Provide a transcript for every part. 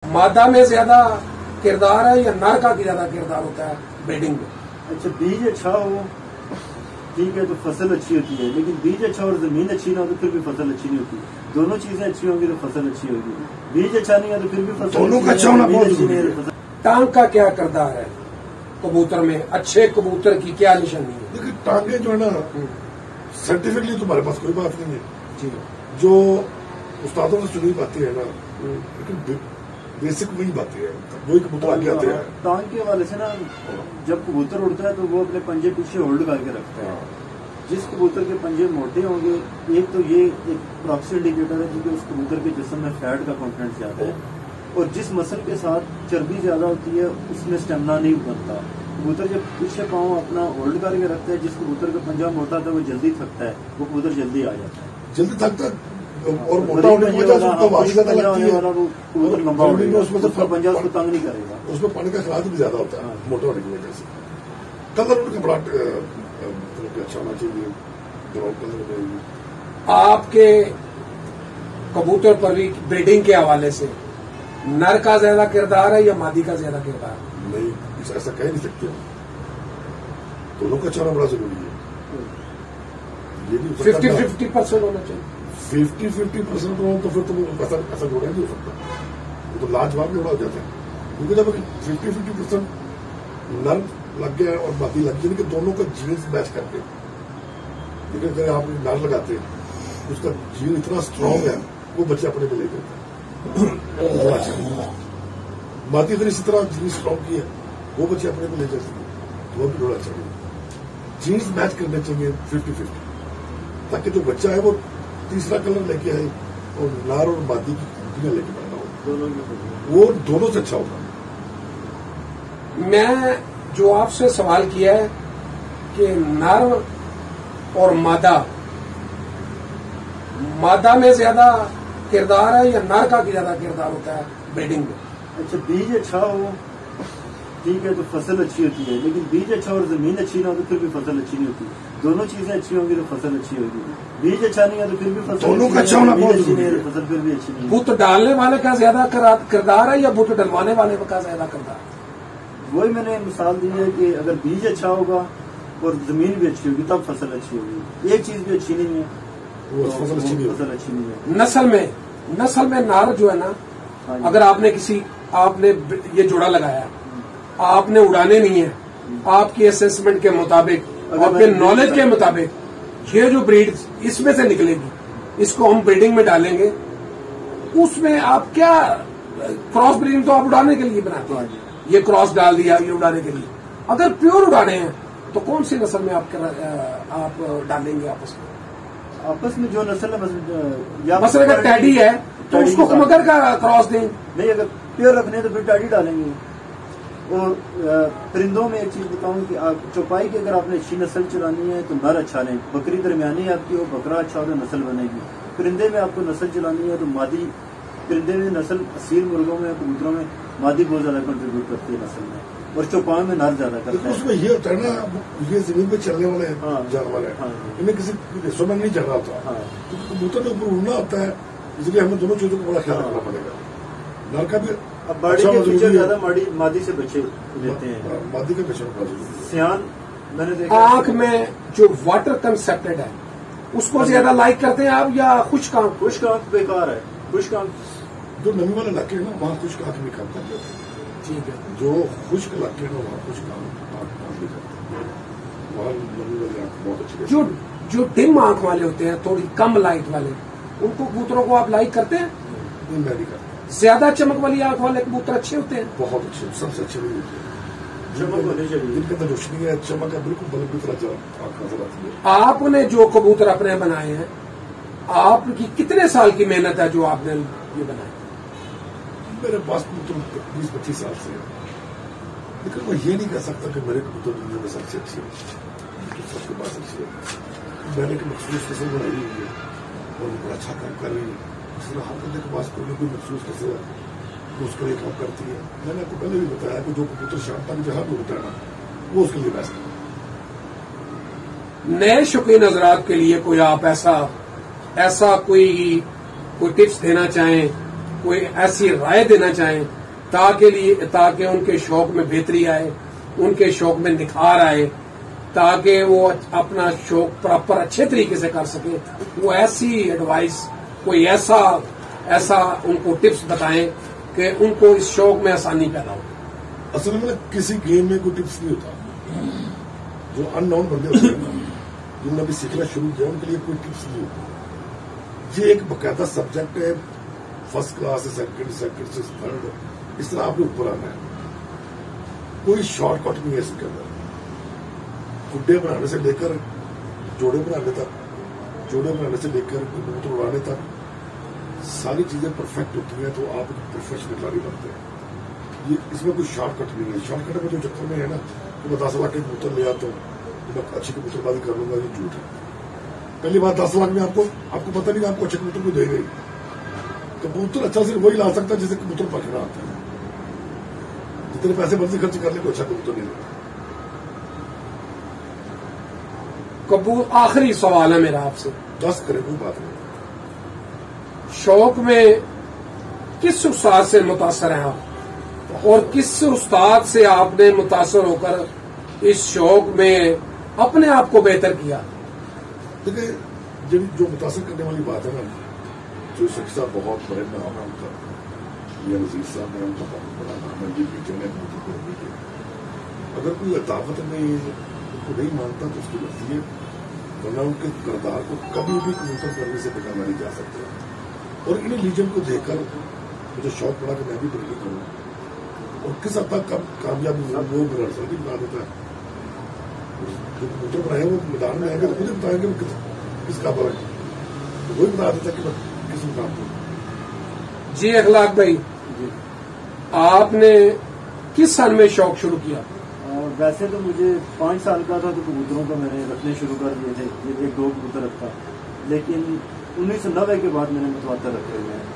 मादा में ज्यादा किरदार है या नर का ज्यादा किरदार होता है ब्रीडिंग में? अच्छा, बीज अच्छा हो ठीक है तो फसल अच्छी होती है, लेकिन बीज अच्छा और जमीन अच्छी ना हो तो फिर भी फसल अच्छी नहीं होती। दोनों चीजें अच्छी होंगी तो फसल अच्छी होगी, बीज अच्छा नहीं है तो फिर भी फसल दोनों का अच्छा होना बहुत जरूरी है। टांग का क्या किरदार है कबूतर में? अच्छे कबूतर की क्या निशानी है? देखिए टांगे जो है ना साइंटिफिकली तुम्हारे पास कोई बात नहीं है जी, जो उस्तादों से सुनी बातें है ना, लेकिन बेसिक वही बातें हैं, वही कबूतर आगे आते हैं। टांग के हवाले से ना जब कबूतर उड़ता है तो वो अपने पंजे पीछे होल्ड करके रखता है। जिस कबूतर के पंजे मोटे होंगे, एक तो ये एक प्रॉक्सी इंडिकेटर है क्योंकि उस कबूतर के जिस्म में फैट का कंटेंट ज्यादा है, और जिस मसल के साथ चर्बी ज्यादा होती है उसमें स्टेमिना नहीं बनता। कबूतर जब पीछे पाँव अपना होल्ड करके रखता है, जिस कबूतर का पंजा मोटा था वो जल्दी थकता है, वो कबूतर जल्दी आ जाता है, जल्दी थकता है और मोटा होने की वजह से उसको आवाज ज्यादा लगती है, वो कबूतर लंबा होगा, उसमें उसका पंजा उसको तंग नहीं करेगा, उसमें पानी का खराज भी ज्यादा होता है मोटा होने की वजह से। कलर उनका बड़ा अच्छा होना चाहिए, कलर। आपके कबूतर पर भी ब्रीडिंग के हवाले से नर का ज्यादा किरदार है या मादी का ज्यादा किरदार? नहीं, ऐसा कह नहीं सकते, दोनों का अच्छा होना बड़ा जरूरी है। ये भी 50-50% होना चाहिए। 50-50% हो तो फिर तो ऐसा जोड़ा नहीं हो सकता, वो तो लाजवाब जोड़ा हो जाता है। क्योंकि जब 50-50% नर लग गया और मादी लग गई, कि दोनों का जीन्स मैच करके, लेकिन अगर आप नर लगाते उसका जीन इतना स्ट्रांग है वो बच्चे अपने में ले लेते हैं, अच्छा। मादी अगर इसी तरह जीन्स स्ट्रांग की है वो बच्चे अपने में ले जाते हैं, तो वो भी थोड़ा अच्छा है। जीन्स मैच करने चाहिए 50-50, ताकि जो बच्चा है वो तीसरा कलर लेके आए और नार और मादी की खूबियां लेके पैदा हो, वो दोनों से अच्छा होगा। मैं जो आपसे सवाल किया है कि नर और मादा में ज्यादा किरदार है या नर का ज्यादा किरदार होता है ब्रीडिंग में? अच्छा, बीज अच्छा हो ठीक है तो फसल अच्छी होती है, लेकिन बीज अच्छा और जमीन अच्छी ना हो तो फिर भी फसल अच्छी नहीं होती। दोनों चीजें अच्छी होंगी तो फसल अच्छी होगी, बीज अच्छा नहीं है तो फिर भी फसल दोनों का अच्छा होना बहुत जरूरी है। फसल फिर भी अच्छी नहीं है। बुत डालने वाले का ज्यादा किरदार है या बुत डलवाने वाले का ज्यादा किरदार? वही मैंने मिसाल दी है कि अगर बीज अच्छा होगा और जमीन भी अच्छी होगी तब फसल अच्छी होगी। एक चीज भी अच्छी नहीं है वो फसल अच्छी नहीं है। नस्ल में नार जो है ना, अगर आपने ये जोड़ा लगाया, आपने उड़ाने नहीं है, आपकी असेसमेंट के मुताबिक, आपके नॉलेज के मुताबिक ये जो ब्रीड इसमें से निकलेगी, इसको हम ब्रीडिंग में डालेंगे, उसमें आप क्या क्रॉस ब्रीडिंग तो आप उड़ाने के लिए बनाते हैं, ये क्रॉस डाल दिया ये उड़ाने के लिए। अगर प्योर उड़ाने हैं तो कौन सी नस्ल में आप डालेंगे आपस में जो नस्ल है, मसले अगर टैडी है तो उसको मगर का क्रॉस दें। नहीं, अगर प्योर रखने तो फिर टैडी डालेंगे। और परिंदों में एक चीज बताऊं कि आप चौपाई की अगर आपने अच्छी नस्ल चलानी है तो नर अच्छा लें, बकरी दरमियानी आपकी हो, बकरा अच्छा हो तो नस्ल बनेगी। परिंदे में आपको नस्ल चलानी है तो मादी, परिंदे में नस्ल असील मुर्गों में कबूतरों में मादी बहुत ज्यादा कंट्रीब्यूट करती है नस्ल में, और चौपाई में नर ज्यादा करता है। उसमें ये होता है ना, ये जमीन पे चलने वाले जानवर है, इन्हें किसी हिस्सों में नहीं चढ़ना होता, क्योंकि कबूतर के ऊपर उड़ना होता है, इसलिए हमें दोनों चीजों को बड़ा ख्याल रखना पड़ेगा। नर का भी बॉडी के फीचर ज्यादा मादी से बच्चे लेते हैं, मादी का बच्चा सियान मैंने देखा। आंख में जो वाटर कंसेप्टेड है उसको ज्यादा लाइक करते हैं आप या खुश्क आंख? खुश्क आंख बेकार है, खुश्क आंख जो नमी वाले इलाके है ना वहाँ खुश्क आंख नहीं करता, ठीक है। जो खुश्क इलाके है ना वहाँ खुश्क आंख नहीं करता, वहाँ नमी वाले आंख बहुत अच्छी। जो डिम आंख वाले होते हैं, थोड़ी कम लाइट वाले, उनको कबूतरों को आप लाइक करते हैं? नहीं, मैं नहीं करता। ज्यादा चमक वाली आंख वाले कबूतर अच्छे होते हैं? बहुत अच्छे, सबसे अच्छे नहीं होते हैं। चमक होनी चाहिए, जिनके अंदर रोशनी है, चमक है, बिल्कुल बल्ब की तरह आंख नजर आती है। आपने जो कबूतर अपने बनाए हैं, आपकी कितने साल की मेहनत है जो आपने ये बनाए? मेरे पास तो 20-25 साल से है, लेकिन मैं ये नहीं कह सकता कि मेरे कबूतर दुनिया में सबसे अच्छे हैं, सबके पास अच्छे हैं। मैंने एक मखसूस किस्म बनाई हुई है और बड़ा अच्छा काम कर रही है। इस तरह हर बंदे के पास कोई मखसूस किस्म है तो उसके लिए काम करती है। मैंने आपको पहले भी बताया कि जो कबूतर शाम तक जहां भी उड़ता है ना वो उसके लिए बेस्ट है। नए शौकीन हजरात के लिए कोई आप ऐसा कोई टिप्स देना चाहें कोई ऐसी राय देना चाहें ताकि उनके शौक में बेहतरी आए, उनके शौक में निखार आए, ताकि वो अपना शौक प्रॉपर अच्छे तरीके से कर सके, वो ऐसी एडवाइस, कोई ऐसा उनको टिप्स बताएं कि उनको इस शौक में आसानी पैदा हो। असल में किसी गेम में कोई टिप्स नहीं होता। जो अननोन बंदे होते हैं ना, जिन्होंने अभी सीखना शुरू किया, उनके लिए कोई टिप्स नहीं होती। ये एक बकायदा सब्जेक्ट है, फर्स्ट क्लास से सेकंड से थर्ड, इस तरह आपने ऊपर आना है। कोई शॉर्टकट नहीं है इसके अंदर। गुड्डे बनाने से लेकर जोड़े बनाने तक, जोड़े बनाने से लेकर कबूतर उड़ाने तक सारी चीजें परफेक्ट होती हैं, तो आप प्रोफेशनल खिलाड़ी बनते हैं। ये इसमें कोई शॉर्टकट नहीं है। शॉर्टकट में जो चक्कर में है ना कि मैं 10 लाख के कबूतर ले आता हूँ, मैं अच्छी कबूतरबाजी कर लूंगा, ये झूठ है। पहली बात 10 लाख में आपको पता नहीं आपको अच्छे कबूतर को देगा ही। कबूतर अच्छा सिर्फ वही ला सकता है जिसे कबूतर पकड़ना आता है। जितने पैसे मर्जी खर्च कर ले, कोई अच्छा कबूतर नहीं देगा। आखिरी सवाल है मेरा आपसे। 10 करें, कोई बात नहीं। शौक में किस उस्ताद से मुतासर हैं आप, और किस उस्ताद से आपने मुतासर होकर इस शौक में अपने आप को बेहतर किया? देखिए, जो मुतासर करने वाली बात है ना, जो शिक्षा बहुत बड़े नाम है उनका, ये नजीर साहब है, उनका बहुत बड़ा नाम है, जिनकी जगह अगर कोई अतावत में उनको नहीं मानता तो उसकी मर्जी है, वरना उनके किरदार को कभी भी कबूतर करने से बचाना नहीं जा सकते। और इन्हीं लीजन को देखकर मुझे शौक पड़ा कि मैं भी बिल्कुल करूँ, और किस हद तक कामयाबी वो मेरा रिजल्ट भी बता देता है। जो कबूतर बनाए वो मैदान में आएंगे तो खुद ही बताएंगे वो किस काबल है, तो वही बता देता कि मैं किस मुकाम पर। जी अखलाक भाई, आपने किस साल में शौक शुरू किया? वैसे तो मुझे 5 साल का था तो कबूतरों को मैंने रखने शुरू कर दिए थे, एक 2 कबूतर रखता, लेकिन 1990 के बाद मैंने मुतवातर रखे हुए हैं।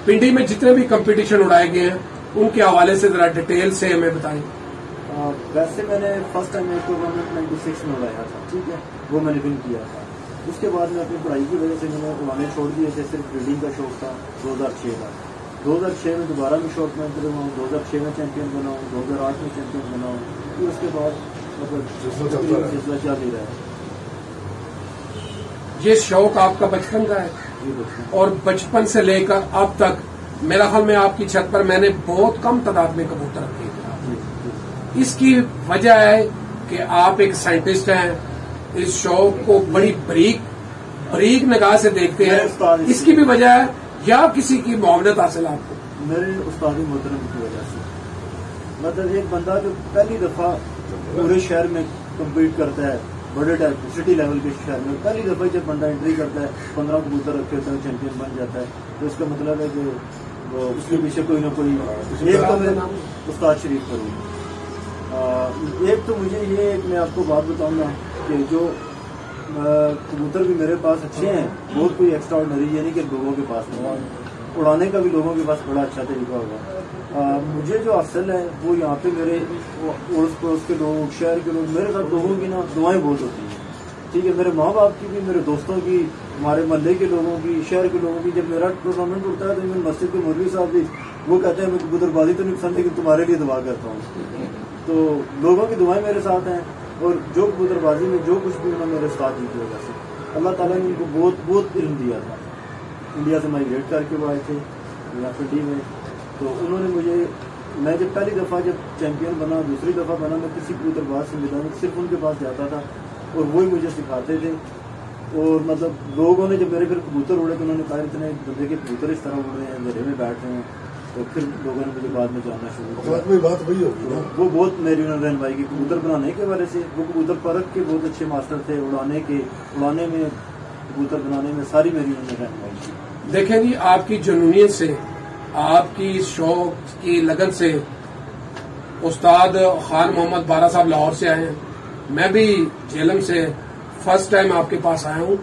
पिंडी में जितने भी कंपटीशन उड़ाए गए हैं उनके हवाले से जरा डिटेल से हमें बताएं। वैसे मैंने फर्स्ट टाइम एक टूर्नामेंट 96 में उड़ाया था, ठीक है, वो मैंने विन किया था। उसके बाद में अपनी पढ़ाई की वजह से मैंने उड़ाने छोड़ दिए थे, सिर्फ ब्रीडिंग का शौक था। 2006 का 2006 में दोबारा भी शौक में उतरा हूँ, 2006 में चैंपियन बना हूँ, 2008 में चैंपियन बना हूँ। फिर उसके बाद मतलब सिलसिला चल ही रहा है। ये शौक आपका बचपन का है, और बचपन से लेकर अब तक मेरा ख्याल में आपकी छत पर मैंने बहुत कम तादाद में कबूतर रखे हैं। इसकी वजह है कि आप एक साइंटिस्ट हैं, इस शौक को बड़ी बरीक निगाह से देखते हैं। इसकी भी वजह है या किसी की मुआवनत हासिल आपको? मेरे उस्तादी मोहतरम की वजह से, मतलब एक बंदा जो पहली दफा पूरे शहर में कम्पीट करता है, बड़े सिटी लेवल के शहर में पहली दफा जब बंदा एंट्री करता है, 15 कबूतर रखे होते हैं, चैंपियन बन जाता है, तो इसका मतलब है कि वो उसके पीछे कोई ना कोई एक तो मेरा नाम उस्ताद शरीफ करूँ। एक तो मुझे ये मैं आपको बात बताऊंगा कि जो कबूतर भी मेरे पास अच्छे हैं, बहुत कोई एक्स्ट्रा ऑर्डिनरी है नहीं कि लोगों के पास नहीं, उड़ाने का भी लोगों के पास बड़ा अच्छा तरीका होगा। मुझे जो असल है वो यहाँ पे मेरे उड़ोस पड़ोस के लोग, शहर के लोग, मेरे साथ लोगों की ना दुआएं बहुत होती हैं, ठीक है, मेरे माँ बाप की भी, मेरे दोस्तों की, हमारे मोहल्ले के लोगों की, शहर के लोगों की। जब मेरा टूर्नामेंट उड़ता है तो मैं मस्जिद के मौलवी साहब भी वो कहते हैं मैं कबूतरबाजी तो नहीं पसंद लेकिन तुम्हारे लिए दुआ करता हूँ। तो लोगों की दुआएं मेरे साथ हैं, और जो कबूतरबाजी में जो कुछ भी उन्होंने मेरे उस्ताद जी की वजह से अल्लाह ताला ने उनको बहुत इल्म दिया था। इंडिया से माइग्रेट करके वो आए थे यहाँ पिंडी में, तो उन्होंने मुझे, मैं जब पहली दफ़ा जब चैंपियन बना, दूसरी दफ़ा बना, मैं किसी कबूतरबाज से मिला नहीं, सिर्फ उनके पास जाता था और वही मुझे सिखाते थे। और मतलब लोगों ने जब मेरे फिर कबूतर उड़े तो उन्होंने कहा इतने बंदे के कबूतर इस तरह उड़ रहे हैं, अंधेरे में बैठ रहे हैं, तो फिर लोगों ने मुझे बाद में जानना शुरू किया। बात वही होगी ना, वो बहुत मेरी उन्होंने रहनवाई की कबूतर बनाने के बारे से। वो कबूतर परख के बहुत अच्छे मास्टर थे, उड़ाने में, कबूतर बनाने में सारी मेरी उन्होंने रहनवाई की। देखें जी, आपकी जुनूनियत से, आपकी शौक की लगन से उस्ताद खान मोहम्मद बारा साहब लाहौर से आए हैं, मैं भी झेलम से फर्स्ट टाइम आपके पास आया हूं।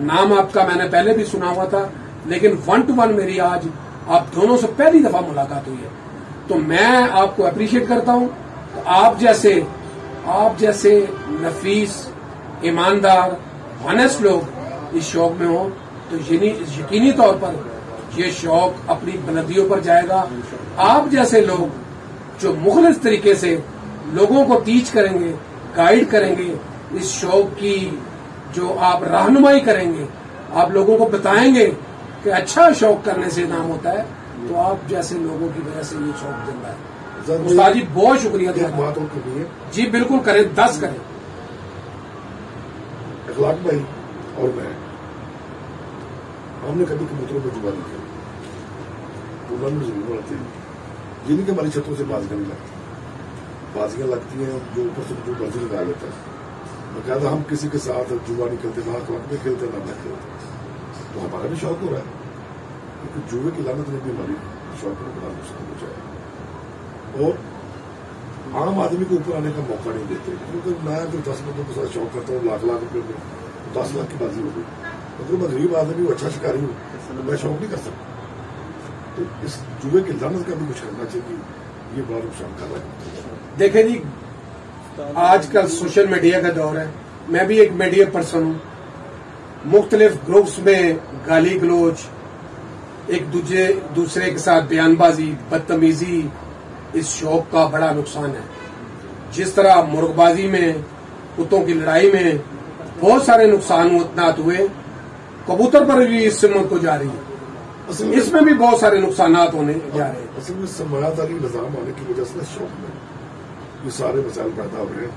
नाम आपका मैंने पहले भी सुना हुआ था, लेकिन 1 to 1 मेरी आज आप दोनों से पहली दफा मुलाकात हुई है, तो मैं आपको अप्रिशिएट करता हूं। तो आप जैसे नफीस, ईमानदार, ऑनेस्ट लोग इस शौक में हो तो यकीनी तौर पर ये शौक अपनी बुलंदियों पर जाएगा। आप जैसे लोग जो मुखलिस तरीके से लोगों को टीच करेंगे, गाइड करेंगे, इस शौक की जो आप रहनुमाई करेंगे, आप लोगों को बताएंगे कि अच्छा शौक करने से नाम होता है, तो आप जैसे लोगों की वजह से ये शौक जिंदा है। उस्ताद जी बहुत शुक्रिया। बात और करनी है जी बिल्कुल करें, 10 करें। अखलाक भाई और मैं, हमने कभी कबूतरों में जुआ नहीं किया, टूर्नामेंट जरूर बनाते हैं जिनकी हमारी छतों से बाजियां नहीं लगती, बाजियां लगती हैं जो ऊपर से जो मर्जी लगा लेता है। बकायदा हम किसी के साथ जुआ नहीं खेलते, ना अखलाक में खेलते ना मैं खेलते, तो हमारा भी शौक हो रहा है, क्योंकि जुए की लानत ने भी हमारी शौक को बड़ा नुकसान पहुंचाया और आम आदमी को ऊपर आने का मौका नहीं देते। क्योंकि मैं जो 10 बंदों के साथ शौक करता हूँ, लाख रुपए में 10 लाख की बाजी हो गई, अगर मैं गरीब आदमी हूँ, अच्छा शिकारी हूँ, तो मैं शौक नहीं कर सकता। तो इस जुए की लानत का भी कुछ करना चाहिए, ये बड़ा नुकसान कर रहा है। देखें जी, आजकल सोशल मीडिया का दौर है, मैं भी एक मीडिया पर्सन हूँ, मुख्तलिफ ग्रुप्स में गाली गलोच, एक दूसरे के साथ बयानबाजी, बदतमीजी, इस शौक का बड़ा नुकसान है। जिस तरह मुर्गबाजी में, कुत्तों की लड़ाई में बहुत सारे नुकसान हुए, कबूतर पर भी इस सिमत को जा रही है, इसमें भी बहुत सारे नुकसान होने जा रहे हैं। असल में सरमायादारी निजाम आने की वजह से शौक में ये सारे मसाइल पैदा हो रहे हैं।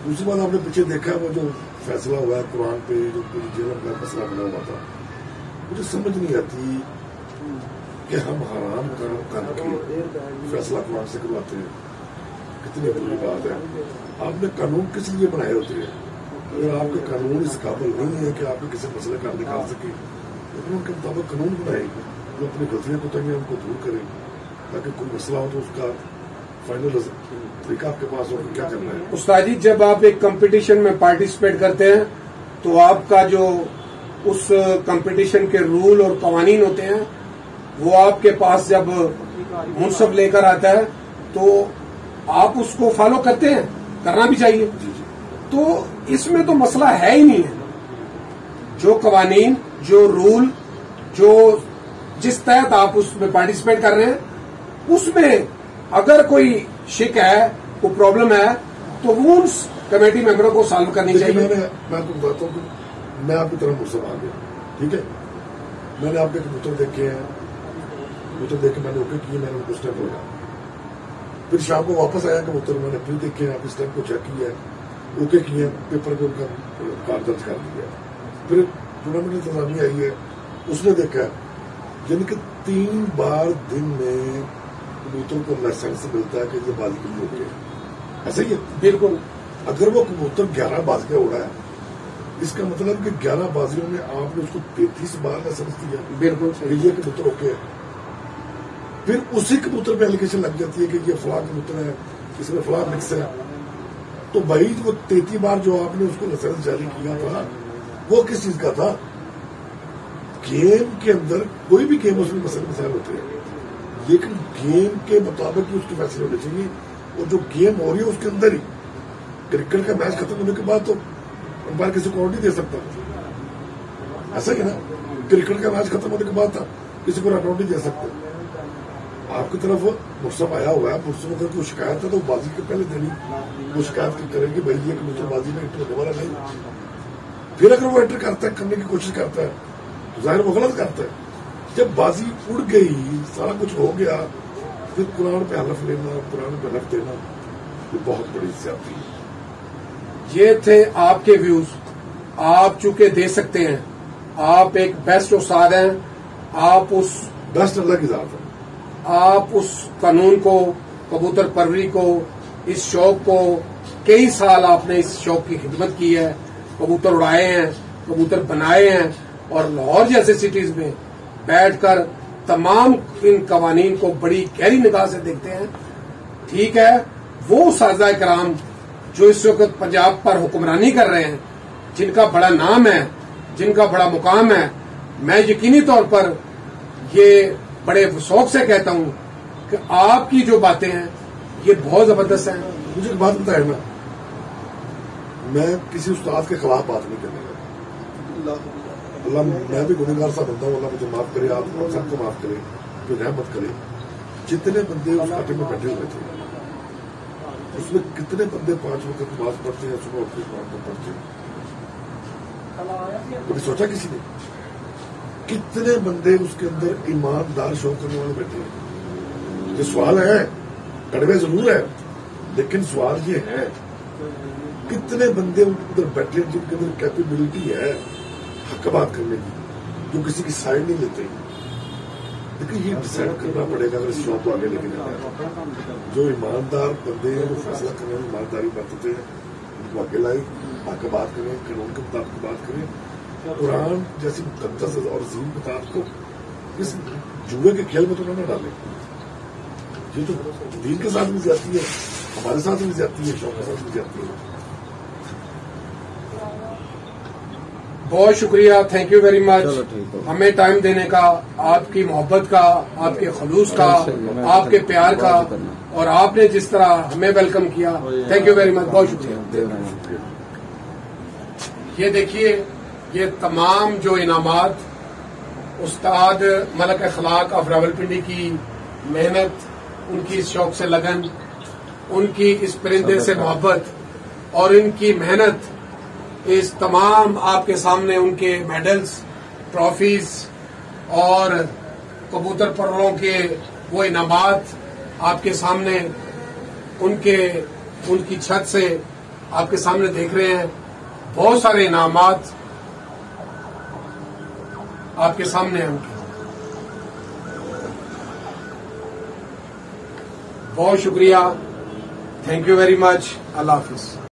दूसरी बात आपने पीछे देखा, वो जो फैसला हुआ है कुरान पे, जो पूरी जेल का मसला बना हुआ था, मुझे समझ नहीं आती कि हम हराम करके फैसला कुरान से करवाते हैं, कितनी बुरी बात है। आपने कानून किस लिए बनाए होते हैं? अगर आपके कानून इस काबिल नहीं है कि आपके किसी मसले का निकाल सके, लेकिन उनके मुताबिक कानून बनाएंगे जो अपनी गलतियां कोताहियां उनको दूर करें, ताकि कोई मसला हो तो उसका फाइनल तरीका आपके पास हो क्या करना है। उस्ताद जी, जब आप एक कंपटीशन में पार्टिसिपेट करते हैं तो आपका जो उस कंपटीशन के रूल और कवानीन होते हैं, वो आपके पास जब मुनसब लेकर आता है तो आप उसको फॉलो करते हैं, करना भी चाहिए। तो इसमें तो मसला है ही नहीं है। जो कवानीन, जो रूल, जो जिस तहत आप उसमें पार्टिसिपेट कर रहे हैं, उसमें अगर कोई शिक है, कोई प्रॉब्लम है, तो वो उन कमेटी मेंबरों को सॉल्व करनी चाहिए। मैं आपको बताता हूँ कि मैं आपकी तरफ मुझसे आ गया, ठीक है, मैंने आपके कबूतर देखे हैं, कबूतर देख के मैंने ओके किए, मैंने उनको स्टेप लगाया, फिर शाम को वापस आया कबूतर, मैंने फिर देखे हैं, आप स्टेप को चेक किया, ओके किए, पेपर पे उनका कार्ड दर्ज कर दिया, फिर टूर्नामेंट इंतजामिया आई है, उसने देखा जिनके 3 बार दिन में कबूतर को लाइसेंस मिलता है कि ये बाजी के लिए ओके है, ऐसा ही है बिल्कुल। अगर वो कबूतर 11 बाजियां उड़ा है, इसका मतलब कि 11 बाजियों में आपने उसको 33 बार लाइसेंस दिया, बिल्कुल सही। ये कबूतर ओके है, फिर उसी कबूतर पे एलिगेशन लग जाती है कि ये फला कबूतर है, इसमें फला मिक्स है, तो भाई वो 33 बार जो आपने उसको लाइसेंस जारी किया था, वो किस चीज का था? गेम के अंदर कोई भी गेम उसमें मसाइल होते हैं, लेकिन गेम के मुताबिक ही उसके फैसले होने चाहिए, और जो गेम हो रही है उसके अंदर ही। क्रिकेट का मैच खत्म होने के बाद तो अंपायर किसी को आउट नहीं दे सकता, ऐसा ही ना, क्रिकेट का मैच खत्म होने के बाद था किसी को रन आउट नहीं दे सकते। आपकी तरफ मुर्सब आया हुआ है, मुर्सब अगर कोई शिकायत है तो बाजी के पहले देनी, वो शिकायत करेंगे भाई ये कबूतरबाजी में एंटर होने वाला नहीं, फिर अगर वो एंटर करता है, करने की कोशिश करता है, तो जाहिर वो गलत करता है। जब बाजी उड़ गई, सारा कुछ हो गया, फिर कुरान पे हलफ लेना, कुरान पे हलफ देना, ये बहुत बड़ी ज्यादती है। ये थे आपके व्यूज, आप चूंकि दे सकते हैं, आप एक बेस्ट उस्ताद हैं, आप उस बेस्ट अल्लाह की जात है, आप उस कानून को, कबूतर परवरी को, इस शौक को, कई साल आपने इस शौक की खिदमत की है, कबूतर उड़ाए हैं, कबूतर बनाए हैं, और लाहौर जैसे सिटीज में बैठकर तमाम इन कवानीन को बड़ी गहरी निगाह से देखते हैं। ठीक है, वो साज़ा कराम जो इस वक्त पंजाब पर हुक्मरानी कर रहे हैं, जिनका बड़ा नाम है, जिनका बड़ा मुकाम है, मैं यकीनी तौर पर ये बड़े शौक से कहता हूं कि आपकी जो बातें हैं ये बहुत जबरदस्त हैं। मुझे एक बात बताए ना, मैं किसी उस्ताद के खिलाफ बात नहीं करने लगा, अल्लाह, मैं भी गुनहगार सा बंदा हूँ, अल्लाह मुझे माफ करे, आप सबको माफ करे, कोई रहमत करे। जितने बंदे उस खाते में बैठे हुए थे, उसमें कितने बंदे 5 वक्त नमाज पढ़ते हैं, सुबह उठ के कुरान पढ़ते हैं? कभी सोचा किसी ने? कितने बंदे उसके अंदर ईमानदार शो करने वाले बैठे हैं? ये सवाल है, कड़वे जरूर है, लेकिन सवाल ये है, कितने बंदे उधर बैठे जिनके अंदर कैपेबिलिटी है हक बात करने की, जो किसी की साइड नहीं लेते? लेकिन ये डिसाइड करना पड़ेगा अगर इस शॉप को आगे लेके जाना है। जो ईमानदार बंदे हैं वो फैसला करने में ईमानदारी बरतते हैं, उनको आगे लाए, हक बात करें, कानून के मुताबिक बात करें। कुरान जैसी मुकद्दस और अजीम किताब को इस जुए के खेल में तो न डाले। ये तो दीन के साथ भी जाती है, हमारे साथ भी जाती है, शौक के साथ भी जाती है। बहुत शुक्रिया, थैंक यू वेरी मच हमें टाइम देने का, आपकी मोहब्बत का, आपके खलूस का, आपके प्यार का, और आपने जिस तरह हमें वेलकम किया, थैंक यू वेरी मच, बहुत शुक्रिया। ये देखिए, ये तमाम जो इनामात उस्ताद मलक अखलाक ऑफ रावलपिंडी की मेहनत, उनकी इस शौक से लगन, उनकी इस परिंदे से मोहब्बत और इनकी मेहनत, इस तमाम आपके सामने उनके मेडल्स, ट्रॉफीज और कबूतर परवरों के वो इनामात आपके सामने उनकी छत से आपके सामने देख रहे हैं। बहुत सारे इनामात आपके सामने हैं उनके। बहुत शुक्रिया, thank you very much, Allah Hafiz.